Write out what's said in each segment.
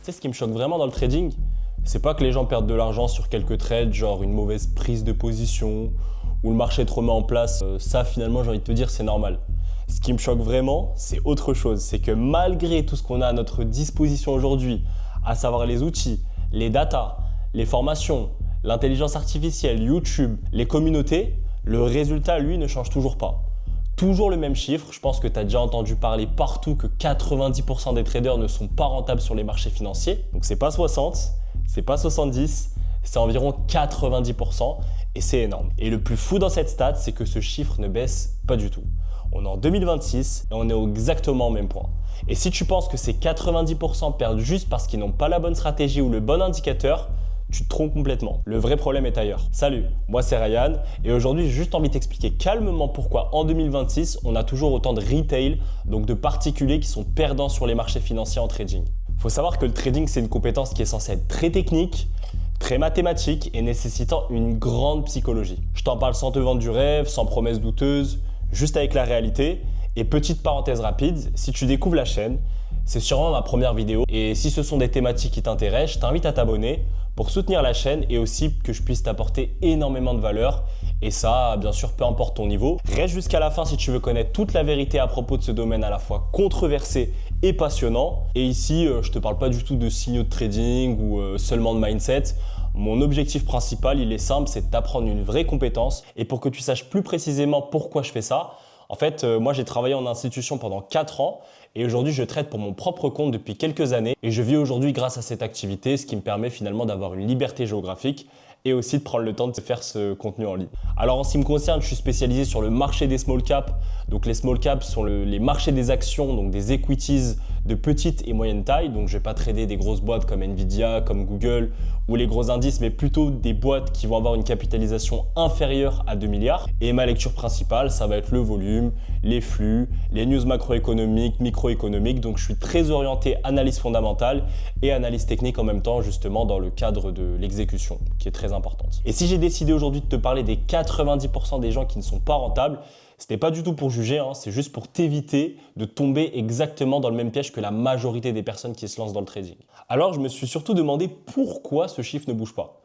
Tu sais, ce qui me choque vraiment dans le trading, c'est pas que les gens perdent de l'argent sur quelques trades, genre une mauvaise prise de position ou le marché te remet en place. Ça, finalement, j'ai envie de te dire, c'est normal. Ce qui me choque vraiment, c'est autre chose. C'est que malgré tout ce qu'on a à notre disposition aujourd'hui, à savoir les outils, les datas, les formations, l'intelligence artificielle, YouTube, les communautés, le résultat, lui, ne change toujours pas. Toujours le même chiffre, je pense que tu as déjà entendu parler partout que 90% des traders ne sont pas rentables sur les marchés financiers. Donc c'est pas 60, c'est pas 70, c'est environ 90% et c'est énorme. Et le plus fou dans cette stat, c'est que ce chiffre ne baisse pas du tout. On est en 2026 et on est exactement au même point. Et si tu penses que ces 90% perdent juste parce qu'ils n'ont pas la bonne stratégie ou le bon indicateur, tu te trompes complètement. Le vrai problème est ailleurs. Salut, moi c'est Ryan et aujourd'hui j'ai juste envie de t'expliquer calmement pourquoi en 2026 on a toujours autant de retail, donc de particuliers qui sont perdants sur les marchés financiers en trading. Il faut savoir que le trading c'est une compétence qui est censée être très technique, très mathématique et nécessitant une grande psychologie. Je t'en parle sans te vendre du rêve, sans promesses douteuses, juste avec la réalité. Et petite parenthèse rapide, si tu découvres la chaîne, c'est sûrement ma première vidéo et si ce sont des thématiques qui t'intéressent, je t'invite à t'abonner pour soutenir la chaîne et aussi que je puisse t'apporter énormément de valeur. Et ça, bien sûr, peu importe ton niveau. Reste jusqu'à la fin si tu veux connaître toute la vérité à propos de ce domaine à la fois controversé et passionnant. Et ici, je ne te parle pas du tout de signaux de trading ou seulement de mindset. Mon objectif principal, il est simple, c'est d'apprendre une vraie compétence. Et pour que tu saches plus précisément pourquoi je fais ça, en fait, moi j'ai travaillé en institution pendant 4 ans et aujourd'hui je trade pour mon propre compte depuis quelques années et je vis aujourd'hui grâce à cette activité, ce qui me permet finalement d'avoir une liberté géographique et aussi de prendre le temps de faire ce contenu en ligne. Alors en ce qui me concerne, je suis spécialisé sur le marché des small caps. Donc les small caps sont les marchés des actions, donc des equities de petite et moyenne taille. Donc je ne vais pas trader des grosses boîtes comme Nvidia, comme Google ou les gros indices, mais plutôt des boîtes qui vont avoir une capitalisation inférieure à 2 milliards. Et ma lecture principale, ça va être le volume, les flux, les news macroéconomiques, microéconomiques. Donc je suis très orienté analyse fondamentale et analyse technique en même temps, justement dans le cadre de l'exécution, qui est très importante. Et si j'ai décidé aujourd'hui de te parler des 90% des gens qui ne sont pas rentables, ce n'est pas du tout pour juger, c'est juste pour t'éviter de tomber exactement dans le même piège que la majorité des personnes qui se lancent dans le trading. Alors je me suis surtout demandé pourquoi ce chiffre ne bouge pas.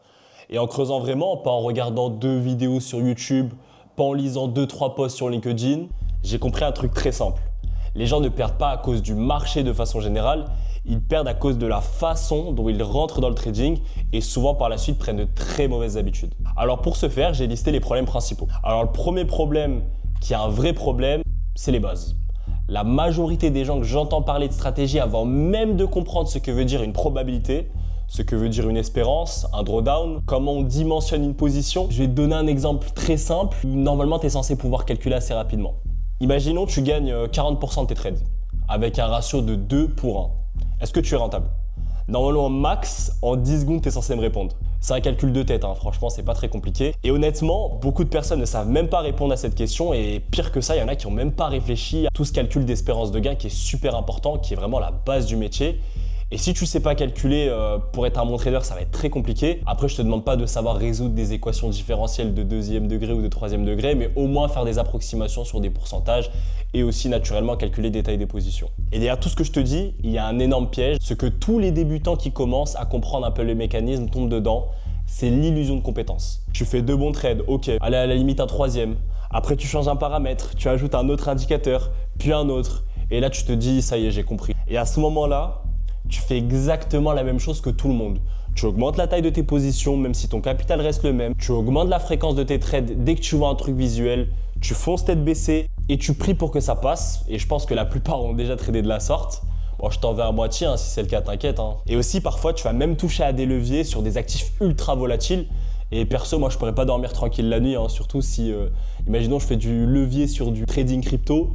Et en creusant vraiment, pas en regardant 2 vidéos sur YouTube, pas en lisant 2-3 posts sur LinkedIn, j'ai compris un truc très simple. Les gens ne perdent pas à cause du marché de façon générale, ils perdent à cause de la façon dont ils rentrent dans le trading et souvent par la suite prennent de très mauvaises habitudes. Alors pour ce faire, j'ai listé les problèmes principaux. Alors le premier problème qui est un vrai problème, c'est les bases. La majorité des gens que j'entends parler de stratégie avant même de comprendre ce que veut dire une probabilité, ce que veut dire une espérance, un drawdown, comment on dimensionne une position. Je vais te donner un exemple très simple où normalement tu es censé pouvoir calculer assez rapidement. Imaginons que tu gagnes 40% de tes trades avec un ratio de 2 pour 1. Est-ce que tu es rentable? Normalement, max, en 10 secondes, tu es censé me répondre. C'est un calcul de tête, franchement, c'est pas très compliqué. Et honnêtement, beaucoup de personnes ne savent même pas répondre à cette question. Et pire que ça, il y en a qui n'ont même pas réfléchi à tout ce calcul d'espérance de gain qui est super important, qui est vraiment la base du métier. Et si tu ne sais pas calculer pour être un bon trader, ça va être très compliqué. Après, je ne te demande pas de savoir résoudre des équations différentielles de 2e degré ou de 3e degré, mais au moins faire des approximations sur des pourcentages et aussi naturellement calculer des tailles des positions. Et derrière tout ce que je te dis, il y a un énorme piège. Ce que tous les débutants qui commencent à comprendre un peu le mécanisme tombent dedans, c'est l'illusion de compétence. Tu fais 2 bons trades, ok, allez à la limite un 3e. Après, tu changes un paramètre, tu ajoutes un autre indicateur, puis un autre. Et là, tu te dis, ça y est, j'ai compris. Et à ce moment-là, tu fais exactement la même chose que tout le monde. Tu augmentes la taille de tes positions, même si ton capital reste le même. Tu augmentes la fréquence de tes trades dès que tu vois un truc visuel. Tu fonces tête baissée et tu pries pour que ça passe. Et je pense que la plupart ont déjà tradé de la sorte. Bon, je t'en vais à moitié, si c'est le cas, t'inquiète. Et aussi, parfois, tu vas même toucher à des leviers sur des actifs ultra volatiles. Et perso, moi, je pourrais pas dormir tranquille la nuit, surtout si, imaginons, je fais du levier sur du trading crypto.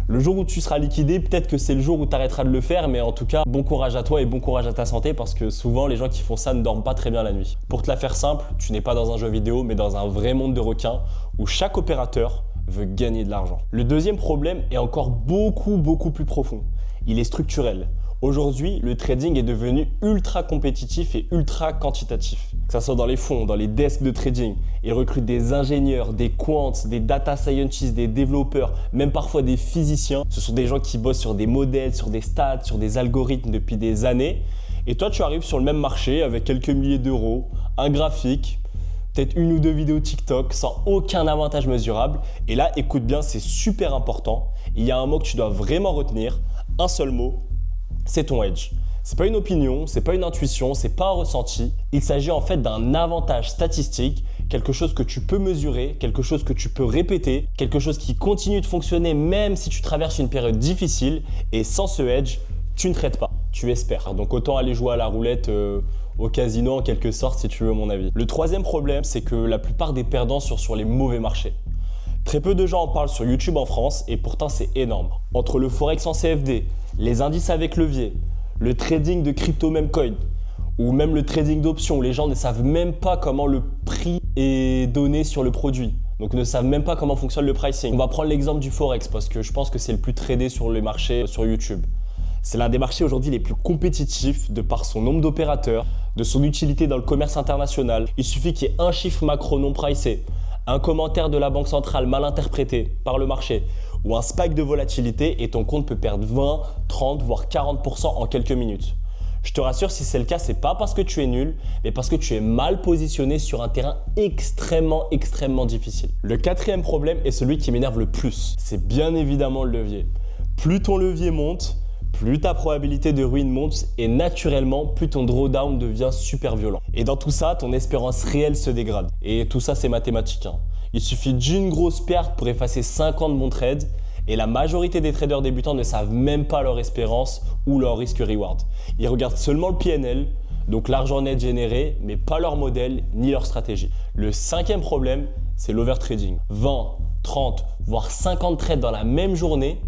Le jour où tu seras liquidé, peut-être que c'est le jour où tu arrêteras de le faire, mais en tout cas, bon courage à toi et bon courage à ta santé parce que souvent, les gens qui font ça ne dorment pas très bien la nuit. Pour te la faire simple, tu n'es pas dans un jeu vidéo, mais dans un vrai monde de requins où chaque opérateur veut gagner de l'argent. Le deuxième problème est encore beaucoup plus profond. Il est structurel. Aujourd'hui, le trading est devenu ultra compétitif et ultra quantitatif. Que ce soit dans les fonds, dans les desks de trading, ils recrutent des ingénieurs, des quants, des data scientists, des développeurs, même parfois des physiciens. Ce sont des gens qui bossent sur des modèles, sur des stats, sur des algorithmes depuis des années. Et toi, tu arrives sur le même marché avec quelques milliers d'euros, un graphique, peut-être une ou deux vidéos TikTok sans aucun avantage mesurable. Et là, écoute bien, c'est super important. Il y a un mot que tu dois vraiment retenir, un seul mot, c'est ton edge. C'est pas une opinion, c'est pas une intuition, c'est pas un ressenti. Il s'agit en fait d'un avantage statistique, quelque chose que tu peux mesurer, quelque chose que tu peux répéter, quelque chose qui continue de fonctionner même si tu traverses une période difficile. Et sans ce edge, tu ne traites pas, tu espères. Donc autant aller jouer à la roulette au casino en quelque sorte si tu veux mon avis. Le troisième problème, c'est que la plupart des perdants sont sur les mauvais marchés. Très peu de gens en parlent sur YouTube en France et pourtant c'est énorme. Entre le forex en CFD, les indices avec levier, le trading de crypto meme coin ou même le trading d'options, les gens ne savent même pas comment le prix est donné sur le produit. Donc ne savent même pas comment fonctionne le pricing. On va prendre l'exemple du forex parce que je pense que c'est le plus tradé sur les marchés sur YouTube. C'est l'un des marchés aujourd'hui les plus compétitifs de par son nombre d'opérateurs, de son utilité dans le commerce international. Il suffit qu'il y ait un chiffre macro non pricé, un commentaire de la banque centrale mal interprété par le marché ou un spike de volatilité et ton compte peut perdre 20, 30 voire 40% en quelques minutes. Je te rassure, si c'est le cas, c'est pas parce que tu es nul, mais parce que tu es mal positionné sur un terrain extrêmement difficile. Le quatrième problème est celui qui m'énerve le plus. C'est bien évidemment le levier. Plus ton levier monte, plus ta probabilité de ruine monte et naturellement, plus ton drawdown devient super violent. Et dans tout ça, ton espérance réelle se dégrade. Et tout ça, c'est mathématique. Il suffit d'une grosse perte pour effacer 5 ans de bons trades et la majorité des traders débutants ne savent même pas leur espérance ou leur risque-reward. Ils regardent seulement le PNL, donc l'argent net généré, mais pas leur modèle ni leur stratégie. Le cinquième problème, c'est l'overtrading. 20, 30, voire 50 trades dans la même journée.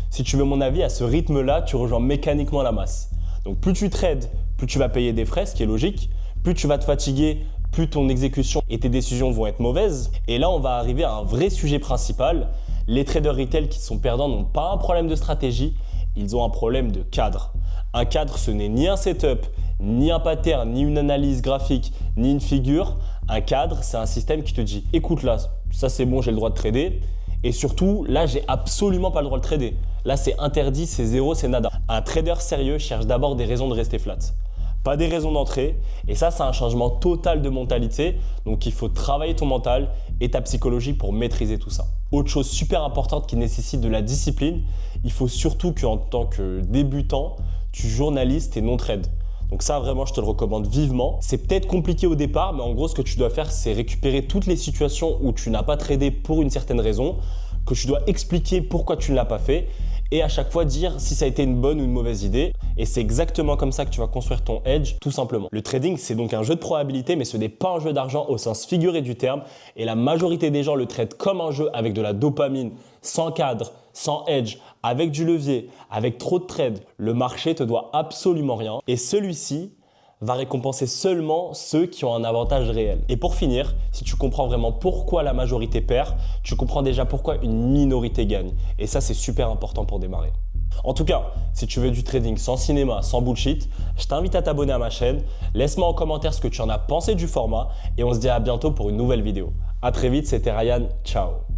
Si tu veux mon avis, à ce rythme-là, tu rejoins mécaniquement la masse. Donc plus tu trades, plus tu vas payer des frais, ce qui est logique. Plus tu vas te fatiguer, plus ton exécution et tes décisions vont être mauvaises. Et là, on va arriver à un vrai sujet principal. Les traders retail qui sont perdants n'ont pas un problème de stratégie, ils ont un problème de cadre. Un cadre, ce n'est ni un setup, ni un pattern, ni une analyse graphique, ni une figure. Un cadre, c'est un système qui te dit « écoute là, ça c'est bon, j'ai le droit de trader ». Et surtout, là, j'ai absolument pas le droit de trader. Là, c'est interdit, c'est zéro, c'est nada. Un trader sérieux cherche d'abord des raisons de rester flat, pas des raisons d'entrer. Et ça, c'est un changement total de mentalité. Donc, il faut travailler ton mental et ta psychologie pour maîtriser tout ça. Autre chose super importante qui nécessite de la discipline, il faut surtout qu'en tant que débutant, tu journalises tes non-trades. Donc ça, vraiment, je te le recommande vivement. C'est peut-être compliqué au départ, mais en gros, ce que tu dois faire, c'est récupérer toutes les situations où tu n'as pas tradé pour une certaine raison, que tu dois expliquer pourquoi tu ne l'as pas fait et à chaque fois dire si ça a été une bonne ou une mauvaise idée. Et c'est exactement comme ça que tu vas construire ton edge, tout simplement. Le trading, c'est donc un jeu de probabilité, mais ce n'est pas un jeu d'argent au sens figuré du terme. Et la majorité des gens le traitent comme un jeu avec de la dopamine, sans cadre, sans edge, avec du levier, avec trop de trades. Le marché te doit absolument rien. Et celui-ci va récompenser seulement ceux qui ont un avantage réel. Et pour finir, si tu comprends vraiment pourquoi la majorité perd, tu comprends déjà pourquoi une minorité gagne. Et ça, c'est super important pour démarrer. En tout cas, si tu veux du trading sans cinéma, sans bullshit, je t'invite à t'abonner à ma chaîne. Laisse-moi en commentaire ce que tu en as pensé du format et on se dit à bientôt pour une nouvelle vidéo. À très vite, c'était Ryan. Ciao.